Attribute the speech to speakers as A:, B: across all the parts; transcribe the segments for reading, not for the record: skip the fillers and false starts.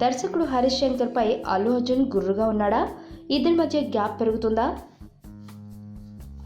A: దర్శకుడు హరీష్ శంకర్ పై అల్లు అర్జున్ గుర్రుగా ఉన్నాడా? ఇద్దరి మధ్య గ్యాప్ పెరుగుతుందా?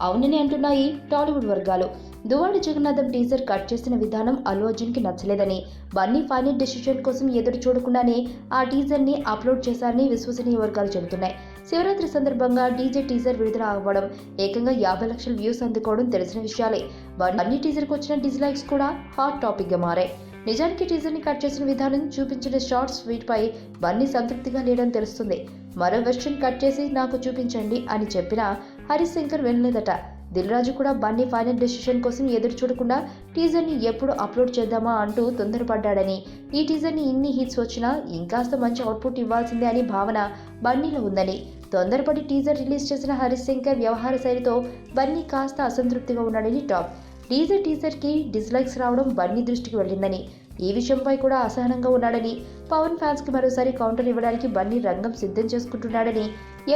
A: అవునని అంటున్నాయి టాలీవుడ్ వర్గాలు. దువ్వాడ జగన్నాథం టీజర్ కట్ చేసిన విధానం అల్లు అర్జున్ కి నచ్చలేదని, బన్నీ ఫైనల్ డెసిషన్ కోసం ఎదురు చూడకుండానే ఆ టీజర్ ని అప్లోడ్ చేశారని విశ్వసనీయ వర్గాలు చెబుతున్నాయి. శివరాత్రి సందర్భంగా డీజే టీజర్ విడుదల అవ్వడం, ఏకంగా 50 లక్షల వ్యూస్ అందుకోవడం తెలిసిన విషయాలే. బన్నీ టీజర్ కు వచ్చిన డిస్లైక్స్ కూడా హాట్ టాపిక్ గా మారాయి. నిజానికి టీజర్ ని కట్ చేసిన విధానం, చూపించిన షార్ట్స్ వీటిపై బన్నీ సంతృప్తిగా లేడని తెలుస్తుంది. మరో వెర్షన్ కట్ చేసి నాకు చూపించండి అని చెప్పినా హరీష్ శంకర్ వినలేదట. దిల్ రాజు కూడా బన్నీ ఫైనల్ డెసిషన్ కోసం ఎదురు చూడకుండా టీజర్ ని ఎప్పుడు అప్లోడ్ చేద్దామా అంటూ తొందరపడ్డాడని, ఈ టీజర్ ని ఇన్ని హిట్స్ వచ్చినా ఇంకాస్త మంచి అవుట్పుట్ ఇవ్వాల్సిందే అని భావన బన్నీలో ఉందని, తొందరపడి టీజర్ రిలీజ్ చేసిన హరీష్ శంకర్ వ్యవహార శైలితో బన్నీ కాస్త అసంతృప్తిగా ఉన్నాడని టాక్. టీజర్ కి డిస్లైక్స్ రావడం బన్నీ దృష్టికి వెళ్ళిందని, ఈ విషయంపై కూడా అసహనంగా ఉన్నాడని, పవన్ ఫ్యాన్స్ కి మరోసారి కౌంటర్ ఇవ్వడానికి బన్నీ రంగం సిద్ధం చేసుకుంటున్నాడని,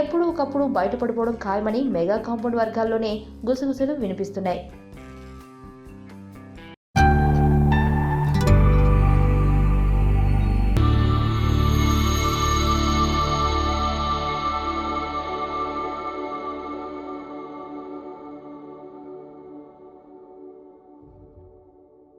A: ఎప్పుడూ ఒకప్పుడు బయటపడిపోవడం ఖాయమని మెగా కాంపౌండ్ వర్గాల్లోనే గుసగుసలు వినిపిస్తున్నాయి.